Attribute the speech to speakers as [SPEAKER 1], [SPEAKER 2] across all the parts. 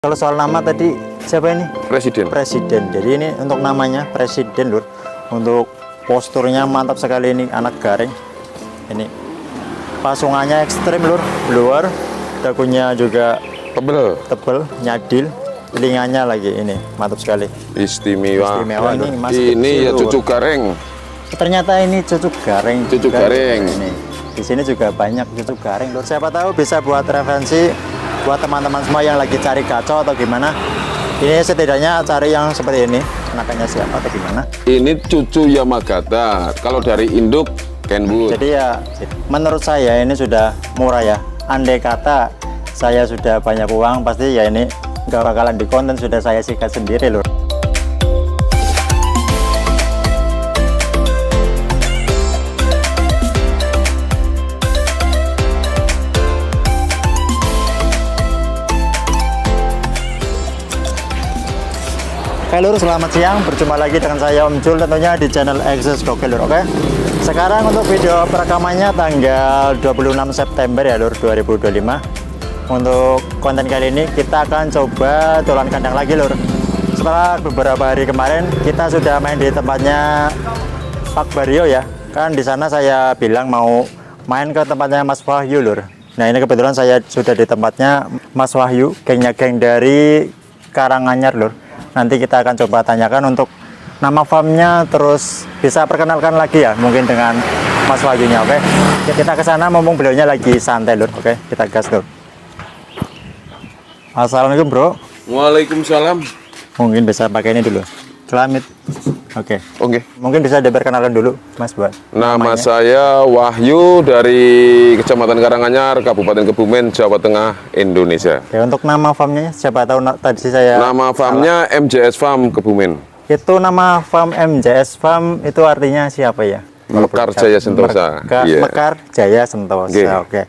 [SPEAKER 1] Kalau soal nama tadi siapa ini?
[SPEAKER 2] Presiden.
[SPEAKER 1] Presiden. Jadi ini untuk namanya Presiden, Lur. Untuk posturnya mantap sekali ini, anak garing. Ini pasungannya ekstrim, Lur. Luar, dagunya juga tebel, nyadil. Telinganya lagi ini mantap sekali.
[SPEAKER 2] Istimewa.
[SPEAKER 1] Ini Mas
[SPEAKER 2] ini ya
[SPEAKER 1] kecil,
[SPEAKER 2] cucu gareng.
[SPEAKER 1] Ternyata ini cucu garing.
[SPEAKER 2] Cucu garing.
[SPEAKER 1] Ini. Di sini juga banyak cucu garing, Lur. Siapa tahu bisa buat referensi buat teman-teman semua yang lagi cari gacor atau gimana. Ini setidaknya cari yang seperti ini, anakannya siapa atau gimana.
[SPEAKER 2] Ini cucu Yamagata. Kalau dari induk Kenwood.
[SPEAKER 1] Jadi ya menurut saya ini sudah murah ya. Andai kata saya sudah banyak uang, pasti ya ini nggak bakalan di konten, sudah saya sikat sendiri, Lur. Oke Lur, selamat siang. Berjumpa lagi dengan saya Om Jul tentunya di channel Access Gokil, Lur. Oke. Sekarang untuk video perekamannya tanggal 26 September ya, Lur, 2025. Untuk konten kali ini kita akan coba tulan kandang lagi, Lur. Setelah beberapa hari kemarin kita sudah main di tempatnya Pak Baryo ya. Kan di sana saya bilang mau main ke tempatnya Mas Wahyu, Lur. Nah, ini kebetulan saya sudah di tempatnya Mas Wahyu, gengnya geng dari Karanganyar, Lur. Nanti kita akan coba tanyakan untuk nama farmnya, terus bisa perkenalkan lagi ya mungkin dengan Mas Wahyunya. Oke, kita ke sana mumpung beliaunya lagi santai, Lur. Oke, kita gas, Lur. Assalamualaikum, Bro.
[SPEAKER 2] Waalaikumsalam.
[SPEAKER 1] Mungkin bisa pakai ini dulu, Celamit. Oke. Mungkin bisa diperkenalkan dulu, Mas, buat
[SPEAKER 2] Nama
[SPEAKER 1] namanya.
[SPEAKER 2] saya Wahyu dari Kecamatan Karanganyar, Kabupaten Kebumen, Jawa Tengah, Indonesia.
[SPEAKER 1] Oke, untuk nama farmnya siapa tahu tadi saya
[SPEAKER 2] Nama farmnya MJS Farm Kebumen.
[SPEAKER 1] itu nama farm MJS Farm itu artinya siapa ya?
[SPEAKER 2] Mekar Jaya Sentosa. Iya.
[SPEAKER 1] Mekar Jaya Sentosa.
[SPEAKER 2] Oke.
[SPEAKER 1] Oke.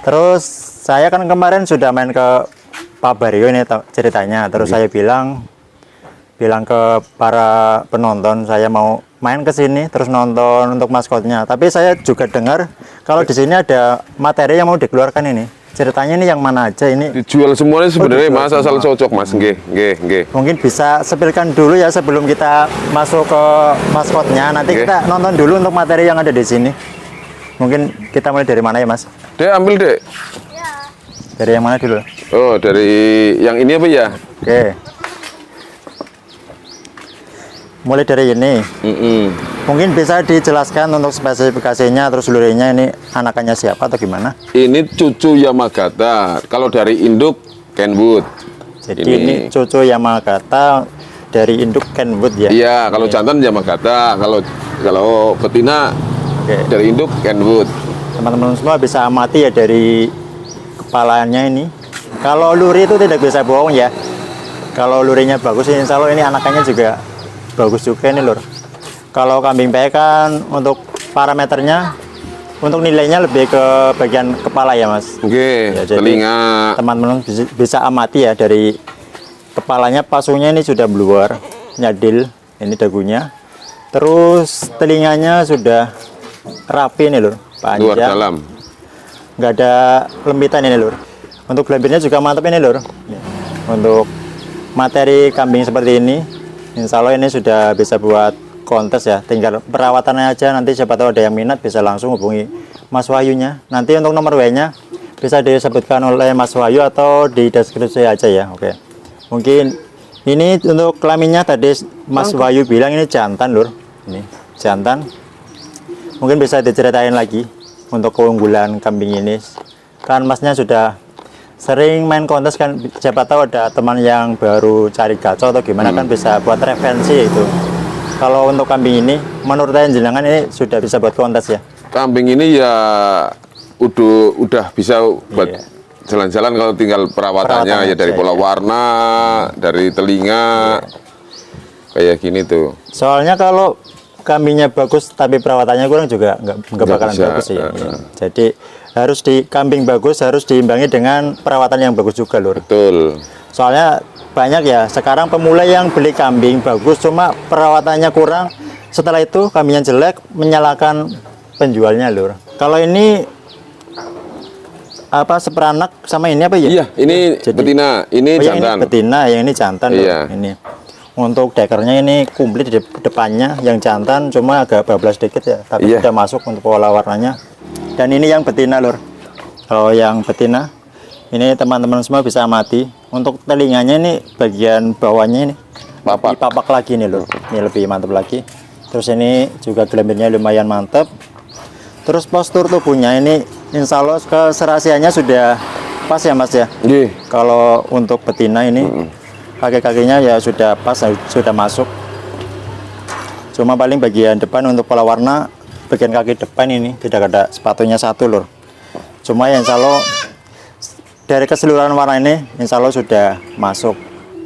[SPEAKER 1] Terus saya kan kemarin sudah main ke Pak Baryo ini ceritanya. Terus saya bilang ke para penonton saya mau main ke sini terus nonton untuk maskotnya. Tapi saya juga dengar kalau di sini ada materi yang mau dikeluarkan ini. Ceritanya ini yang mana aja ini?
[SPEAKER 2] Dijual semuanya sebenarnya,
[SPEAKER 1] dijual
[SPEAKER 2] Mas, asal
[SPEAKER 1] semua.
[SPEAKER 2] cocok, Mas. Nggih.
[SPEAKER 1] Mungkin bisa sepilkan dulu ya sebelum kita masuk ke maskotnya. Nanti
[SPEAKER 2] Oke.
[SPEAKER 1] kita nonton dulu untuk materi yang ada di sini. Mungkin kita mulai dari mana ya, Mas?
[SPEAKER 2] Dek, ambil, Dek.
[SPEAKER 1] Dari yang mana dulu?
[SPEAKER 2] Oh, dari yang ini apa ya?
[SPEAKER 1] Oke. Mulai dari ini. Mungkin bisa dijelaskan untuk spesifikasinya, terus lurinya ini anakannya siapa atau gimana?
[SPEAKER 2] Ini cucu Yamagata. Kalau dari induk Kenwood.
[SPEAKER 1] Jadi ini cucu Yamagata dari induk Kenwood ya?
[SPEAKER 2] Iya, kalau jantan Yamagata, kalau betina
[SPEAKER 1] Oke.
[SPEAKER 2] dari induk Kenwood.
[SPEAKER 1] Teman-teman semua bisa amati ya dari kepalanya ini. Kalau luri itu tidak bisa bohong ya. Kalau lurinya bagus, insya Allah ini anakannya juga bagus juga ini, Lur. Kalau kambing pek kan untuk parameternya, untuk nilainya lebih ke bagian kepala ya, Mas.
[SPEAKER 2] Oke,
[SPEAKER 1] Ya, jadi
[SPEAKER 2] telinga.
[SPEAKER 1] teman-teman bisa amati ya dari kepalanya, pasungnya ini sudah bluar, nyadil, ini dagunya. Terus telinganya sudah rapi nih, Lur, panjang.
[SPEAKER 2] Luar dalam.
[SPEAKER 1] Nggak ada lembitan ini, Lur. Untuk lembitnya juga mantap ini, Lur. Untuk materi kambing seperti ini, insya Allah ini sudah bisa buat kontes ya. Tinggal perawatannya aja, nanti siapa tahu ada yang minat bisa langsung hubungi Mas Wahyunya. Nanti untuk nomor WA-nya bisa disebutkan oleh Mas Wahyu atau di deskripsi aja ya. Oke. Mungkin ini untuk kelaminnya tadi Mas Wahyu bilang ini jantan, Lur. Ini jantan. Mungkin bisa diceritain lagi untuk keunggulan kambing ini. Kan Masnya sudah sering main kontes kan, siapa tahu ada teman yang baru cari gacor atau gimana kan bisa buat referensi itu. Kalau untuk kambing ini menurut saya jenengan ini sudah bisa buat kontes ya?
[SPEAKER 2] Kambing ini ya udah bisa buat
[SPEAKER 1] Iya.
[SPEAKER 2] jalan-jalan, kalau tinggal perawatannya ya dari
[SPEAKER 1] aja,
[SPEAKER 2] pola
[SPEAKER 1] ya.
[SPEAKER 2] warna, dari telinga, kayak gini tuh.
[SPEAKER 1] Soalnya kalau kambingnya bagus tapi perawatannya kurang juga nggak bakalan
[SPEAKER 2] bisa.
[SPEAKER 1] bagus ya. Jadi harus kambing bagus harus diimbangi dengan perawatan yang bagus juga, Lur.
[SPEAKER 2] Betul.
[SPEAKER 1] Soalnya banyak ya sekarang pemula yang beli kambing bagus cuma perawatannya kurang, setelah itu kambingnya jelek menyalahkan penjualnya, Lur. Kalau ini apa seperanak sama ini apa ya?
[SPEAKER 2] Iya, ini
[SPEAKER 1] Jadi-
[SPEAKER 2] betina, ini
[SPEAKER 1] Oh, yang
[SPEAKER 2] jantan.
[SPEAKER 1] ini betina, yang ini jantan. Lur.
[SPEAKER 2] Iya.
[SPEAKER 1] Ini. Untuk dekernya ini komplit di depannya, yang jantan cuma agak bablas dikit ya, tapi
[SPEAKER 2] Iya.
[SPEAKER 1] sudah masuk untuk pola warnanya. Dan ini yang betina, Lur. Kalau yang betina, ini teman-teman semua bisa amati. Untuk telinganya ini bagian bawahnya ini
[SPEAKER 2] Papak.
[SPEAKER 1] dipapak lagi nih, Lur. Ini lebih mantap lagi. Terus ini juga gelambirnya lumayan mantap. Terus postur tubuhnya ini insya Allah keserasiannya sudah pas ya Mas ya.
[SPEAKER 2] Nggih.
[SPEAKER 1] Kalau untuk betina ini kaki-kakinya ya sudah pas, sudah masuk. Cuma paling bagian depan untuk pola warna, bagian kaki depan ini tidak ada sepatunya satu, Lur. Cuma yang insya Allah dari keseluruhan warna ini insya Allah sudah masuk.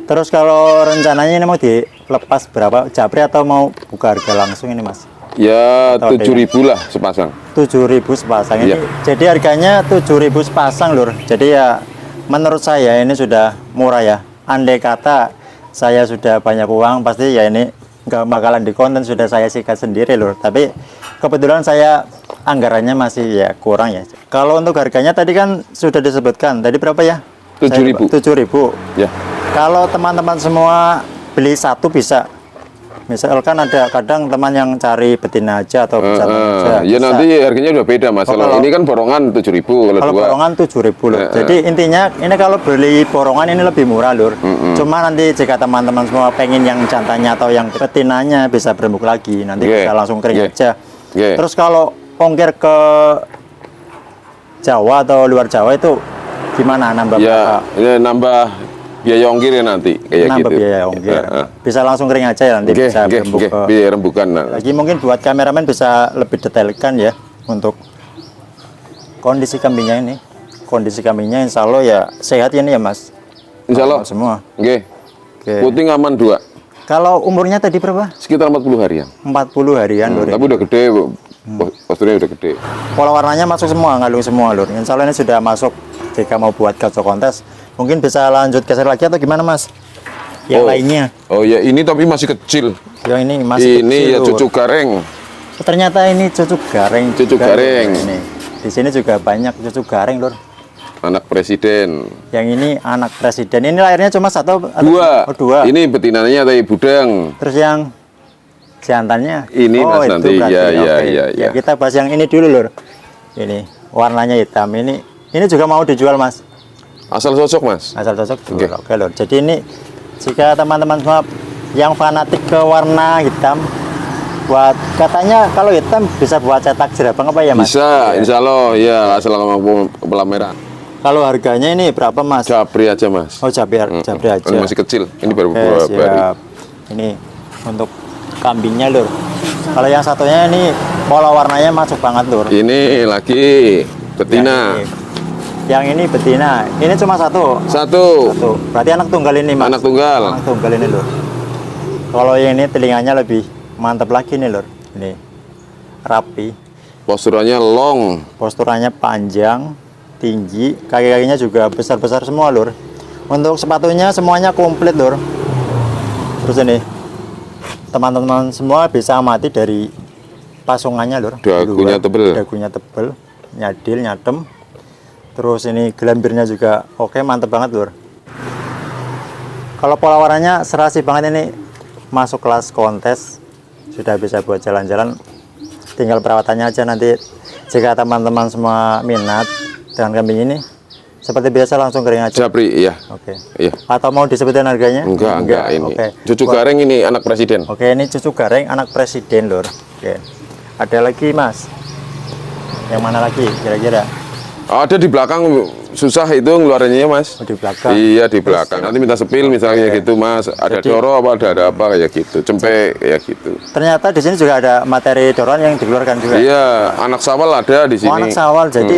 [SPEAKER 1] Terus kalau rencananya ini mau dilepas berapa japri atau mau buka harga langsung ini Mas?
[SPEAKER 2] Ya
[SPEAKER 1] Atau
[SPEAKER 2] 7.000 lah sepasang.
[SPEAKER 1] 7.000 sepasang
[SPEAKER 2] Iya.
[SPEAKER 1] ini. Jadi harganya 7.000 sepasang, Lur. Jadi ya menurut saya ini sudah murah ya. Andai kata saya sudah banyak uang, pasti ya ini nggak bakalan di konten, sudah saya sikat sendiri, Lur. Tapi kebetulan saya anggarannya masih ya kurang ya. Kalau untuk harganya tadi kan sudah disebutkan. Tadi berapa ya?
[SPEAKER 2] 7.000.
[SPEAKER 1] 7.000.
[SPEAKER 2] Ya.
[SPEAKER 1] Kalau teman-teman semua beli satu bisa. Misalkan ada kadang teman yang cari betina aja atau bisa.
[SPEAKER 2] Ya nanti harganya udah beda Mas.
[SPEAKER 1] Oh,
[SPEAKER 2] Kalau
[SPEAKER 1] kalau-
[SPEAKER 2] ini kan borongan 7.000,
[SPEAKER 1] Kalau
[SPEAKER 2] dua.
[SPEAKER 1] borongan 7.000 Lur. Jadi intinya ini kalau beli borongan ini lebih murah, Lur. Cuma nanti jika teman-teman semua pengen yang jantannya atau yang betinanya bisa berembuk lagi, nanti
[SPEAKER 2] Oke.
[SPEAKER 1] bisa langsung kering
[SPEAKER 2] Oke.
[SPEAKER 1] aja.
[SPEAKER 2] Oke.
[SPEAKER 1] Terus kalau ongkir ke Jawa atau luar Jawa itu gimana nambah
[SPEAKER 2] Ya,
[SPEAKER 1] berapa?
[SPEAKER 2] ya nambah biaya ongkir ya nanti kayak
[SPEAKER 1] Nambah
[SPEAKER 2] gitu.
[SPEAKER 1] biaya ongkir.
[SPEAKER 2] Heeh.
[SPEAKER 1] Bisa langsung kering aja ya nanti
[SPEAKER 2] Oke,
[SPEAKER 1] bisa
[SPEAKER 2] oke,
[SPEAKER 1] berembuk
[SPEAKER 2] oke.
[SPEAKER 1] ke.
[SPEAKER 2] Biaya rembukan. Nah.
[SPEAKER 1] Lagi mungkin buat kameramen bisa lebih detailkan ya untuk kondisi kambingnya ini. Kondisi kambingnya insya Allah ya sehat ini ya Mas.
[SPEAKER 2] Insya Allah.
[SPEAKER 1] Semua.
[SPEAKER 2] Oke.
[SPEAKER 1] Oke.
[SPEAKER 2] Puting aman 2.
[SPEAKER 1] Kalau umurnya tadi berapa?
[SPEAKER 2] Sekitar 40 harian.
[SPEAKER 1] 40 harian, Lur.
[SPEAKER 2] Tapi udah gede, posturnya udah gede.
[SPEAKER 1] Pola warnanya masuk semua, ngalung semua, Lur. Insya Allah ini sudah masuk. Jika mau buat gacor kontes, mungkin bisa lanjut geser lagi atau gimana, Mas? Yang lainnya.
[SPEAKER 2] Oh ya, ini tapi masih kecil.
[SPEAKER 1] Yang ini masih
[SPEAKER 2] Ini
[SPEAKER 1] kecil,
[SPEAKER 2] ya
[SPEAKER 1] Lur.
[SPEAKER 2] cucu gareng.
[SPEAKER 1] Ternyata ini cucuk gareng.
[SPEAKER 2] Cucuk
[SPEAKER 1] juga, Lur.
[SPEAKER 2] gareng.
[SPEAKER 1] Ini. Di sini juga banyak cucuk gareng, Lur.
[SPEAKER 2] Anak presiden.
[SPEAKER 1] Yang ini anak presiden. Ini lahirnya cuma satu atau
[SPEAKER 2] 2.
[SPEAKER 1] Oh, 2.
[SPEAKER 2] Ini betinanya tapi budang.
[SPEAKER 1] Terus yang jantannya?
[SPEAKER 2] Ini, Mas,
[SPEAKER 1] itu
[SPEAKER 2] nanti.
[SPEAKER 1] berarti.
[SPEAKER 2] Ya, ya,
[SPEAKER 1] Oke.
[SPEAKER 2] ya, ya.
[SPEAKER 1] Kita bahas yang ini dulu, Lur. Ini warnanya hitam. Ini juga mau dijual, Mas.
[SPEAKER 2] Asal cocok, Mas.
[SPEAKER 1] Asal cocok
[SPEAKER 2] Oke.
[SPEAKER 1] jual. Oke, Lur. Jadi ini jika teman-teman semua yang fanatik ke warna hitam, buat katanya kalau hitam bisa buat cetak jerapang apa ya, Mas?
[SPEAKER 2] Bisa, insya Allah. Ya, asal mampu kepala merah.
[SPEAKER 1] Kalau harganya ini berapa, Mas?
[SPEAKER 2] Japri aja, Mas.
[SPEAKER 1] Oh, japri aja.
[SPEAKER 2] Ini masih kecil. Ini baru
[SPEAKER 1] Oke,
[SPEAKER 2] beberapa hari.
[SPEAKER 1] siap. Ini untuk kambingnya, Lur. Kalau yang satunya ini pola warnanya masuk banget, Lur.
[SPEAKER 2] Ini lagi betina.
[SPEAKER 1] Yang ini betina. Ini cuma satu.
[SPEAKER 2] Satu.
[SPEAKER 1] Tuh, berarti anak tunggal ini, Mas.
[SPEAKER 2] Anak tunggal.
[SPEAKER 1] Anak tunggal ini, Lur. Kalau yang ini telinganya lebih mantap lagi nih, Lur. Ini rapi,
[SPEAKER 2] Posturannya long.
[SPEAKER 1] posturannya panjang, tinggi, kaki-kakinya juga besar-besar semua, Lur. Untuk sepatunya semuanya komplit, Lur. Terus ini teman-teman semua bisa amati dari pasungannya, Lur.
[SPEAKER 2] Dagunya
[SPEAKER 1] Luar.
[SPEAKER 2] tebel.
[SPEAKER 1] Dagunya tebel, nyadil, nyadem. Terus ini gelambirnya juga oke, mantep banget, Lur. Kalau pola warnanya serasi banget ini, masuk kelas kontes, sudah bisa buat jalan-jalan. Tinggal perawatannya aja nanti. Jika teman-teman semua minat dengan kambing ini, seperti biasa langsung kering aja.
[SPEAKER 2] Japri, iya.
[SPEAKER 1] Oke.
[SPEAKER 2] Iya.
[SPEAKER 1] Atau mau disebutin harganya?
[SPEAKER 2] Enggak ini.
[SPEAKER 1] Oke.
[SPEAKER 2] Cucu
[SPEAKER 1] Buat-
[SPEAKER 2] gareng ini anak presiden.
[SPEAKER 1] Oke, ini cucu gareng anak presiden, Lur. Oke. Ada lagi, Mas? Yang mana lagi kira-kira?
[SPEAKER 2] Ada di belakang, susah itu ngeluarinnya, Mas.
[SPEAKER 1] Oh, di belakang.
[SPEAKER 2] Iya, di belakang. Nanti minta sepil misalnya gitu, Mas. Ada
[SPEAKER 1] Jadi-
[SPEAKER 2] doro apa ada apa kayak gitu. Cempe kayak gitu.
[SPEAKER 1] Ternyata di sini juga ada materi doron yang dikeluarkan juga.
[SPEAKER 2] Iya, anak sawal ada di sini.
[SPEAKER 1] Oh, anak sawal. Jadi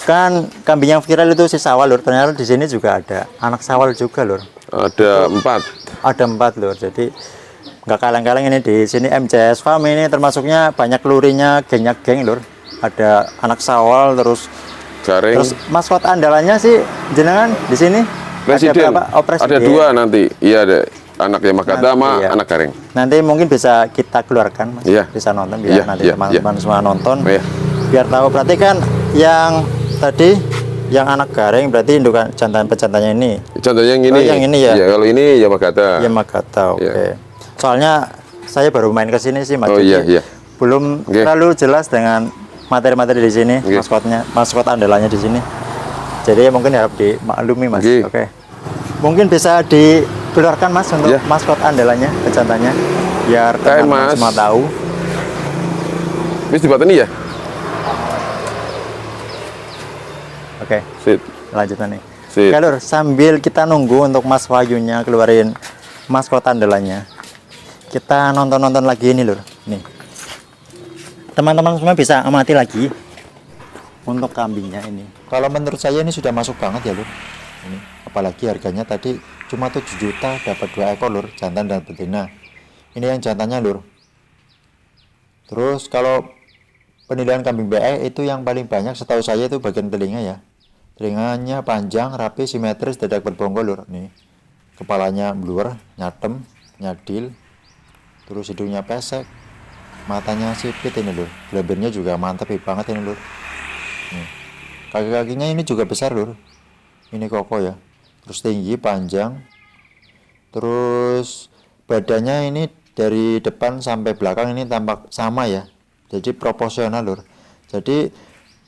[SPEAKER 1] kan kambing yang viral itu si sawal, Lur. Ternyata di sini juga ada anak sawal juga, Lur.
[SPEAKER 2] Ada 4.
[SPEAKER 1] Ada 4, Lur. Jadi nggak kaleng-kaleng ini di sini MCS Farm ini termasuknya banyak lurinya, gengnya geng, Lur. Ada anak sawal terus
[SPEAKER 2] Gareng.
[SPEAKER 1] maskot andalannya sih jenengan di sini
[SPEAKER 2] Presiden.
[SPEAKER 1] ada berapa? Oh, presiden.
[SPEAKER 2] Ada 2 nanti. Iya, ada anak yang Makata sama
[SPEAKER 1] Iya.
[SPEAKER 2] anak gareng.
[SPEAKER 1] Nanti mungkin bisa kita keluarkan, Mas.
[SPEAKER 2] Iya.
[SPEAKER 1] Bisa nonton biar
[SPEAKER 2] Iya,
[SPEAKER 1] nanti
[SPEAKER 2] iya,
[SPEAKER 1] teman-teman semua nonton.
[SPEAKER 2] Iya.
[SPEAKER 1] Biar tahu. Berarti kan yang tadi yang anak garing berarti indukan jantan pejantannya ini.
[SPEAKER 2] Contohnya yang ini.
[SPEAKER 1] Oh, yang ini ya?
[SPEAKER 2] Iya, kalau ini Yamagata.
[SPEAKER 1] Yamagata, oke.
[SPEAKER 2] Iya.
[SPEAKER 1] Soalnya saya baru main ke sini sih, Mas.
[SPEAKER 2] Oh,
[SPEAKER 1] Jadi
[SPEAKER 2] iya, iya.
[SPEAKER 1] belum
[SPEAKER 2] Oke.
[SPEAKER 1] terlalu jelas dengan materi-materi di sini,
[SPEAKER 2] Oke.
[SPEAKER 1] maskot andalannya di sini. Jadi mungkin harap dimaklumi, Mas.
[SPEAKER 2] Oke.
[SPEAKER 1] Oke. Mungkin bisa dikeluarkan, Mas, untuk
[SPEAKER 2] Iya.
[SPEAKER 1] maskot andalannya, pejantannya, biar
[SPEAKER 2] Kain,
[SPEAKER 1] teman-teman
[SPEAKER 2] Mas.
[SPEAKER 1] semua tahu.
[SPEAKER 2] Wis dipateni ya?
[SPEAKER 1] Oke,
[SPEAKER 2] Sit.
[SPEAKER 1] lanjutan nih.
[SPEAKER 2] Sip.
[SPEAKER 1] Oke, Lur, sambil kita nunggu untuk Mas Wahyunya keluarin maskot andalannya, kita nonton-nonton lagi ini, Lur. Nih. Teman-teman semua bisa amati lagi untuk kambingnya ini. Kalau menurut saya ini sudah masuk banget ya, Lur. Ini apalagi harganya tadi cuma 7 juta dapat 2 ekor, Lur, jantan dan betina. Ini yang jantannya, Lur. Terus kalau penilaian kambing BE itu yang paling banyak setahu saya itu bagian telinga ya. Telinganya panjang, rapi, simetris, dadak berbongkol, Lur. Nih. Kepalanya bluer, nyatem, nyadil. Terus hidungnya pesek. Matanya sipit ini, Lur. Gelambirnya juga mantap banget ini, Lur. Nih. Kaki-kakinya ini juga besar, Lur. Ini kokoh ya. Terus tinggi, panjang. Terus badannya ini dari depan sampai belakang ini tampak sama ya. Jadi proporsional, Lur. Jadi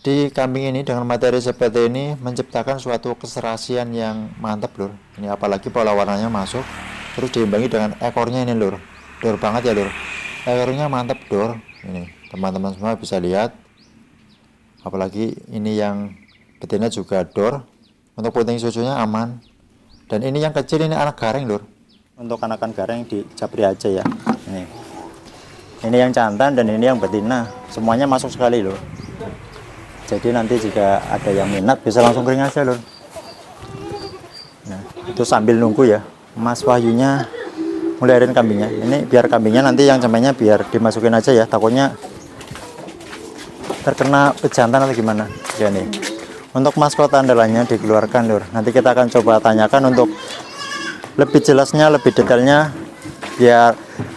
[SPEAKER 1] di kambing ini dengan materi seperti ini menciptakan suatu keserasian yang mantap, Lur. Ini apalagi pola warnanya masuk, terus diimbangi dengan ekornya ini, Lur. Dor banget ya, Lur. Ekornya mantap, Dor. Ini teman-teman semua bisa lihat. Apalagi ini yang betina juga dor. Untuk puting susunya aman. Dan ini yang kecil ini anak garing, Lur. Untuk anakan garing di japri aja ya. Ini yang jantan dan ini yang betina. Semuanya masuk sekali, Lur. Jadi nanti jika ada yang minat bisa langsung kering aja, Lur. Nah, itu sambil nunggu ya. Mas Wahyunya ngeliatin kambingnya. Ini biar kambingnya nanti yang cemennya biar dimasukin aja ya. Takutnya terkena pejantan atau gimana. Ya nih. Untuk maskot andalannya dikeluarkan, Lur. Nanti kita akan coba tanyakan untuk lebih jelasnya, lebih detailnya biar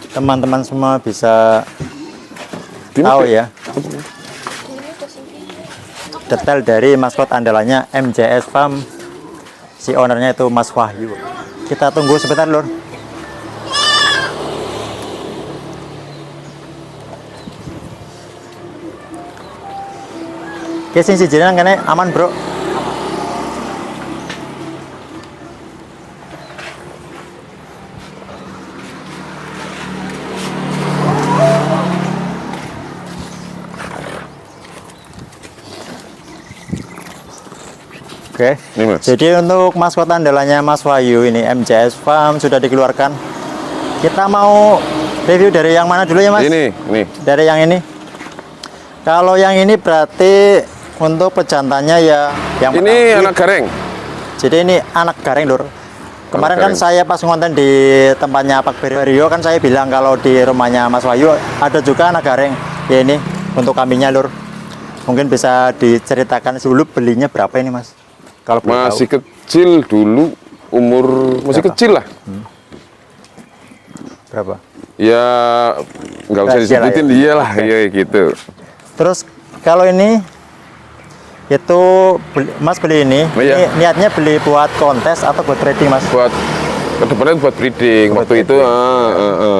[SPEAKER 1] teman-teman semua bisa tahu ya. Detail dari maskot andalannya MJS Farm, si ownernya itu Mas Wahyu. Kita tunggu sebentar, Lur. Kesini si jenengan kene aman, Bro. Oke.
[SPEAKER 2] Ini, Mas.
[SPEAKER 1] Jadi untuk maskot andalannya Mas Wahyu ini MJS Farm sudah dikeluarkan. Kita mau review dari yang mana dulu ya, Mas?
[SPEAKER 2] Ini.
[SPEAKER 1] Dari yang ini. Kalau yang ini berarti untuk pejantannya ya yang
[SPEAKER 2] Ini
[SPEAKER 1] pertama.
[SPEAKER 2] anak gareng.
[SPEAKER 1] Jadi ini anak garing, Lur. Kemarin
[SPEAKER 2] Anak
[SPEAKER 1] kan
[SPEAKER 2] garing.
[SPEAKER 1] saya pas ngonten di tempatnya Pak Berio kan saya bilang kalau di rumahnya Mas Wahyu ada juga anak garing. Ya ini untuk kambingnya, Lur. Mungkin bisa diceritakan dulu belinya berapa ini, Mas? Kalau boleh
[SPEAKER 2] Masih
[SPEAKER 1] tahu.
[SPEAKER 2] kecil dulu, umur masih
[SPEAKER 1] Berapa?
[SPEAKER 2] kecil lah.
[SPEAKER 1] Berapa?
[SPEAKER 2] Ya nggak usah
[SPEAKER 1] Rahasia lah
[SPEAKER 2] disebutin
[SPEAKER 1] ya.
[SPEAKER 2] dia lah,
[SPEAKER 1] Oke.
[SPEAKER 2] ya gitu.
[SPEAKER 1] Terus kalau ini itu Mas beli ini,
[SPEAKER 2] Oh, iya.
[SPEAKER 1] ini niatnya beli buat kontes atau buat trading, Mas?
[SPEAKER 2] Buat kedepannya buat breeding
[SPEAKER 1] Buat
[SPEAKER 2] waktu itu,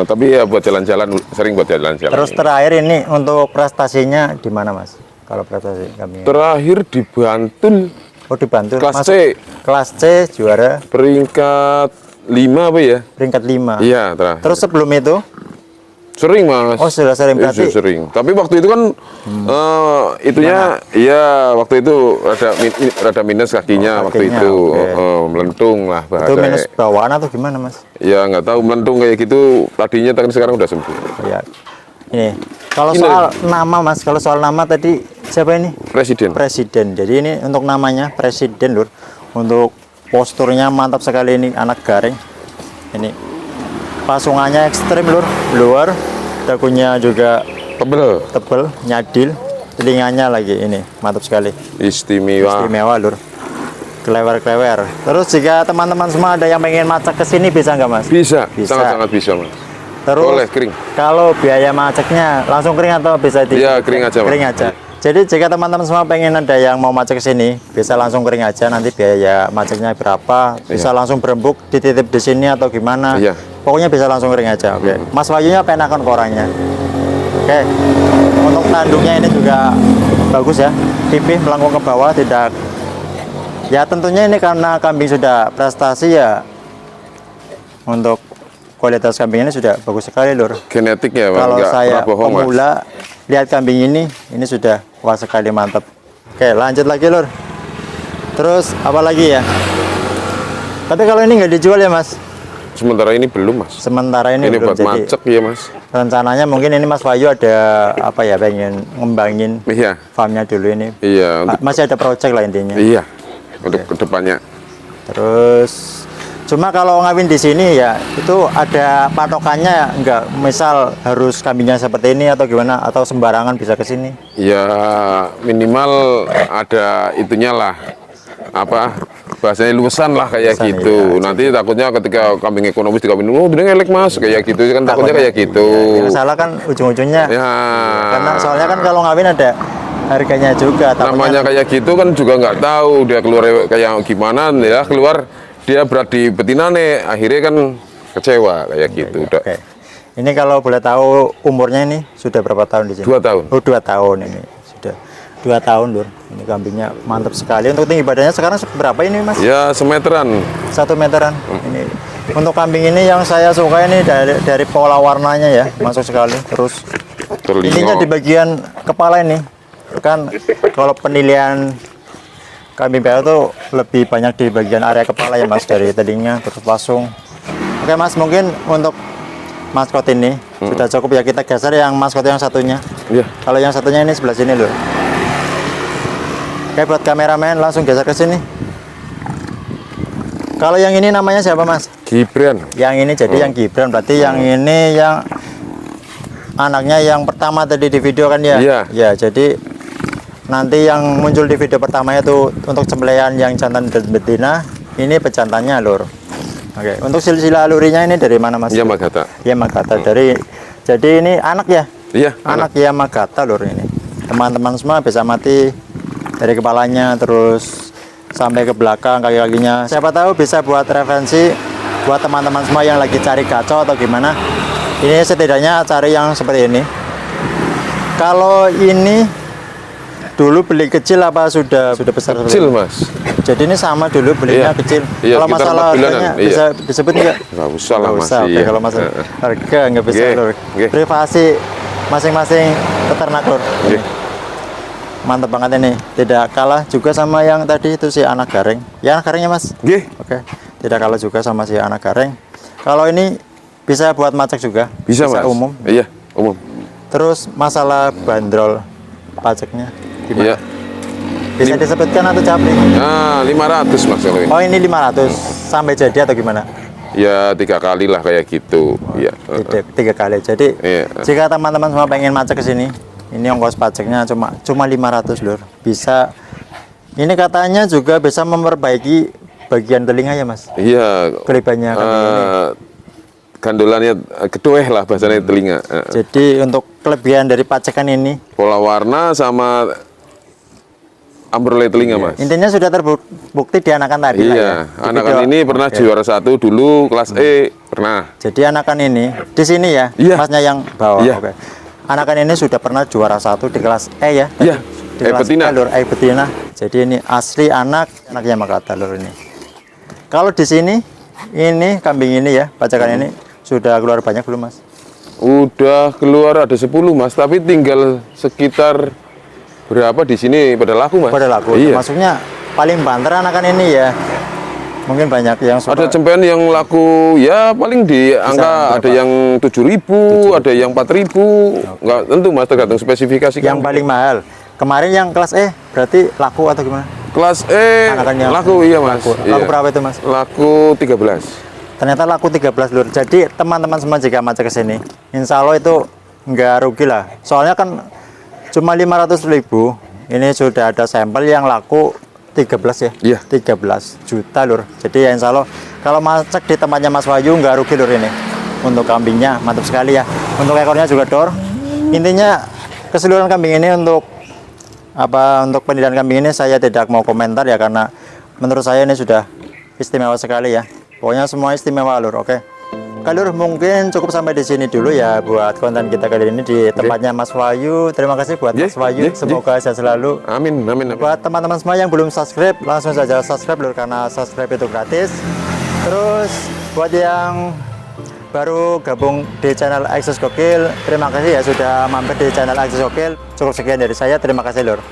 [SPEAKER 2] tapi ya buat jalan-jalan, sering buat jalan-jalan.
[SPEAKER 1] Terus terakhir ini untuk prestasinya di mana, Mas? Kalau prestasi kami
[SPEAKER 2] Terakhir di Bantul,
[SPEAKER 1] oh di Bantul.
[SPEAKER 2] kelas
[SPEAKER 1] Mas,
[SPEAKER 2] C,
[SPEAKER 1] kelas C juara
[SPEAKER 2] peringkat 5 apa ya?
[SPEAKER 1] peringkat 5.
[SPEAKER 2] Iya, terakhir.
[SPEAKER 1] Terus sebelum itu
[SPEAKER 2] Sering, Mas.
[SPEAKER 1] Oh, sudah sering,
[SPEAKER 2] Iya,
[SPEAKER 1] berarti-
[SPEAKER 2] sudah sering. Tapi waktu itu kan itunya iya waktu itu rada minus kakinya
[SPEAKER 1] Oh,
[SPEAKER 2] waktu
[SPEAKER 1] kakinya,
[SPEAKER 2] itu.
[SPEAKER 1] oke.
[SPEAKER 2] Melentung lah
[SPEAKER 1] itu
[SPEAKER 2] bahasa.
[SPEAKER 1] minus bawaan atau gimana, Mas?
[SPEAKER 2] Ya nggak tahu, melentung kayak gitu tadinya, tapi sekarang udah sembuh.
[SPEAKER 1] Ya. Ini kalau
[SPEAKER 2] Ini.
[SPEAKER 1] soal nama, Mas, kalau soal nama tadi siapa ini?
[SPEAKER 2] Presiden.
[SPEAKER 1] Presiden. Jadi ini untuk namanya Presiden, Lur. Untuk posturnya mantap sekali ini anak garing. Ini pasungannya ekstrim, Lur. Luar, dagunya juga
[SPEAKER 2] Tebel.
[SPEAKER 1] tebel, nyadil, telinganya lagi ini mantap sekali.
[SPEAKER 2] Istimewa.
[SPEAKER 1] Istimewa, Lur. Klewer-klewer. Terus jika teman-teman semua ada yang pengen macak ke sini bisa nggak, Mas?
[SPEAKER 2] Bisa,
[SPEAKER 1] Bisa.
[SPEAKER 2] sangat-sangat bisa, Mas.
[SPEAKER 1] Terus
[SPEAKER 2] Boleh, kering.
[SPEAKER 1] kalau biaya macaknya langsung kering atau bisa di
[SPEAKER 2] Iya, kering aja, Mas.
[SPEAKER 1] Kering aja. Jadi jika teman-teman semua pengen ada yang mau macet ke sini, bisa langsung kering aja. Nanti biaya macetnya berapa, bisa langsung berembuk dititip di sini atau gimana.
[SPEAKER 2] Iya.
[SPEAKER 1] Pokoknya bisa langsung kering aja. Oke. Mas Wahyunya penakan korannya. Oke. Untuk tanduknya ini juga bagus ya. Pipih melengkung ke bawah, tidak. Ya tentunya ini karena kambing sudah prestasi ya. Untuk kualitas kambing ini sudah bagus sekali, Lur.
[SPEAKER 2] Genetik ya, Pak.
[SPEAKER 1] Kalau
[SPEAKER 2] Nggak
[SPEAKER 1] saya
[SPEAKER 2] pernah bohong, Mas.
[SPEAKER 1] pemula lihat kambing ini sudah wah sekali, mantap. Oke, lanjut lagi, Lur. Terus apa lagi ya? Tapi kalau ini nggak dijual ya, Mas?
[SPEAKER 2] Sementara ini belum, Mas.
[SPEAKER 1] Sementara ini belum.
[SPEAKER 2] buat
[SPEAKER 1] Jadi
[SPEAKER 2] macet ya, Mas.
[SPEAKER 1] rencananya mungkin ini Mas Wahyu ada apa ya, pengen ngembangin
[SPEAKER 2] Iya.
[SPEAKER 1] farmnya dulu ini.
[SPEAKER 2] Iya, untuk
[SPEAKER 1] Masih ada project lah intinya.
[SPEAKER 2] iya. Untuk kedepannya.
[SPEAKER 1] Terus cuma kalau ngawin di sini ya itu ada patokannya enggak, misal harus kambingnya seperti ini atau gimana, atau sembarangan bisa ke sini.
[SPEAKER 2] Ya minimal ada itunya lah, apa bahasanya luasan lah kayak
[SPEAKER 1] Luasan,
[SPEAKER 2] gitu.
[SPEAKER 1] iya.
[SPEAKER 2] Nanti takutnya ketika kambing ekonomis dikawinin, oh dia ngelek Mas kayak gitu kan, takutnya kayak gitu.
[SPEAKER 1] Yang salah kan ujung-ujungnya.
[SPEAKER 2] Ya.
[SPEAKER 1] Karena soalnya kan kalau ngawin ada harganya juga.
[SPEAKER 2] Namanya kayak gitu kan juga nggak tahu dia keluar kayak gimana ya, keluar dia berat di betina nih, akhirnya kan kecewa kayak gitu. Udah.
[SPEAKER 1] Oke. Ini kalau boleh tahu umurnya ini sudah berapa tahun di sini?
[SPEAKER 2] 2 tahun.
[SPEAKER 1] Oh, 2 tahun ini. Sudah 2 tahun, Lur. Ini kambingnya mantap sekali. Untuk tinggi badannya sekarang berapa ini, Mas?
[SPEAKER 2] Ya semeteran.
[SPEAKER 1] 1 meteran. Ini untuk kambing ini yang saya suka ini dari pola warnanya ya, masuk sekali. Terus ininya di bagian kepala ini. Kan kalau penilaian kambing PL tuh lebih banyak di bagian area kepala ya, Mas, dari telinga terus pasung. Oke, Mas, mungkin untuk maskot ini sudah cukup ya, kita geser yang maskot yang satunya.
[SPEAKER 2] Ya.
[SPEAKER 1] Kalau yang satunya ini sebelah sini, loh. Oke, buat kameramen langsung geser ke sini. Kalau yang ini namanya siapa, Mas?
[SPEAKER 2] Gibran.
[SPEAKER 1] Yang ini jadi yang Gibran, berarti yang ini yang anaknya yang pertama tadi di video kan ya?
[SPEAKER 2] Iya.
[SPEAKER 1] Ya, jadi nanti yang muncul di video pertama itu untuk sembelihan yang jantan dan betina, ini pejantannya, Lur. Oke, untuk silsilah alurinya ini dari mana, Mas?
[SPEAKER 2] Yamagata.
[SPEAKER 1] Yamagata. Jadi ini anak ya?
[SPEAKER 2] Iya.
[SPEAKER 1] Anak Yamagata, Lur, ini. Teman-teman semua bisa mati dari kepalanya terus sampai ke belakang kaki-kakinya. Siapa tahu bisa buat referensi buat teman-teman semua yang lagi cari gacor atau gimana. Ini setidaknya cari yang seperti ini. Kalau ini dulu beli kecil apa sudah besar?
[SPEAKER 2] Kecil, Mas.
[SPEAKER 1] Jadi ini sama dulu belinya
[SPEAKER 2] Iya.
[SPEAKER 1] kecil.
[SPEAKER 2] Iya,
[SPEAKER 1] Kalau
[SPEAKER 2] sekitar
[SPEAKER 1] masalah
[SPEAKER 2] 4 bulanan.
[SPEAKER 1] harganya
[SPEAKER 2] Iya.
[SPEAKER 1] bisa disebut nggak?
[SPEAKER 2] Nggak usah lah,
[SPEAKER 1] Nggak
[SPEAKER 2] Mas.
[SPEAKER 1] usah. Oke,
[SPEAKER 2] Iya.
[SPEAKER 1] kalau masalah harga nggak bisa,
[SPEAKER 2] Oke,
[SPEAKER 1] Lur.
[SPEAKER 2] oke.
[SPEAKER 1] Privasi masing-masing peternak, Lur.
[SPEAKER 2] Oke.
[SPEAKER 1] Mantap banget ini. Tidak kalah juga sama yang tadi itu si anak gareng. Ya, anak garengnya, Mas.
[SPEAKER 2] Nggih.
[SPEAKER 1] Oke. Tidak kalah juga sama si anak gareng. Kalau ini bisa buat macet juga.
[SPEAKER 2] Bisa, Mas.
[SPEAKER 1] Umum.
[SPEAKER 2] Iya, umum.
[SPEAKER 1] Terus masalah bandrol pajaknya gimana?
[SPEAKER 2] Iya.
[SPEAKER 1] Bisa disebutkan atau capri?
[SPEAKER 2] Nah, 500 Mas kalau ini.
[SPEAKER 1] Oh, ini 500 sampai jadi atau gimana?
[SPEAKER 2] Ya 3 kali lah kayak gitu. Iya.
[SPEAKER 1] Tiga kali. Jadi
[SPEAKER 2] Iya.
[SPEAKER 1] jika teman-teman semua pengen macet ke sini, ini ongkos pajaknya cuma 500, Lur. Bisa. Ini katanya juga bisa memperbaiki bagian telinga ya, Mas?
[SPEAKER 2] Iya.
[SPEAKER 1] Kelibannya kambing ini.
[SPEAKER 2] Gandolannya kedoeh lah bahasanya telinga.
[SPEAKER 1] Jadi untuk kelebihan dari pajakan ini,
[SPEAKER 2] Pola warna sama ambrole telinga, Mas.
[SPEAKER 1] intinya sudah terbukti di anakan tadi lah ya.
[SPEAKER 2] Iya,
[SPEAKER 1] Di
[SPEAKER 2] anakan
[SPEAKER 1] video.
[SPEAKER 2] ini pernah
[SPEAKER 1] Oke.
[SPEAKER 2] juara 1 dulu kelas E, pernah.
[SPEAKER 1] Jadi anakan ini di sini ya,
[SPEAKER 2] Iya.
[SPEAKER 1] Masnya yang bawah.
[SPEAKER 2] Iya.
[SPEAKER 1] Oke. Anakan ini sudah pernah juara 1 di kelas E ya.
[SPEAKER 2] Iya.
[SPEAKER 1] Di
[SPEAKER 2] E
[SPEAKER 1] kelas
[SPEAKER 2] betina.
[SPEAKER 1] E, Lur, E betina. Jadi ini asli anaknya Yamagata, Lur, ini. Kalau di sini ini kambing ini ya, pajakan ini sudah keluar banyak belum, Mas?
[SPEAKER 2] Udah keluar ada 10, Mas, tapi tinggal sekitar berapa di sini pada laku, Mas?
[SPEAKER 1] Pada laku.
[SPEAKER 2] Iya.
[SPEAKER 1] Maksudnya paling banter anakan ini ya. Mungkin banyak yang suka.
[SPEAKER 2] Ada cempean yang laku ya paling di angka ada yang 7.000, ada yang 4.000. Enggak tentu, Mas, tergantung spesifikasi
[SPEAKER 1] Yang
[SPEAKER 2] kan.
[SPEAKER 1] paling mahal. Kemarin yang kelas E berarti laku atau gimana?
[SPEAKER 2] Kelas E
[SPEAKER 1] Anakan yang
[SPEAKER 2] laku, iya, Mas.
[SPEAKER 1] Laku,
[SPEAKER 2] Iya.
[SPEAKER 1] laku berapa itu, Mas?
[SPEAKER 2] Laku 13.
[SPEAKER 1] Ternyata laku 13, Lur. Jadi teman-teman semua jika macet ke sini, insya Allah itu nggak rugi lah. Soalnya kan cuma 500.000. Ini sudah ada sampel yang laku 13 ya.
[SPEAKER 2] Iya.
[SPEAKER 1] 13 juta, Lur. Jadi ya insya Allah kalau macet di tempatnya Mas Wahyu nggak rugi, Lur, ini. Untuk kambingnya mantap sekali ya. Untuk ekornya juga dor. Intinya keseluruhan kambing ini untuk Apa untuk pendidikan kambing ini saya tidak mau komentar ya, karena menurut saya ini sudah istimewa sekali ya. Pokoknya semua istimewa lur. Oke. Oke lur, mungkin cukup sampai di sini dulu ya buat konten kita kali ini di tempatnya Mas Wahyu. Terima kasih buat Mas Wahyu. Semoga sehat selalu.
[SPEAKER 2] Amin, amin, amin.
[SPEAKER 1] Buat teman-teman semua yang belum subscribe, langsung saja subscribe lur, karena subscribe itu gratis. Terus buat yang baru gabung di channel Access Gokil, terima kasih ya sudah mampir di channel Access Gokil. Cukup sekian dari saya, terima kasih lur.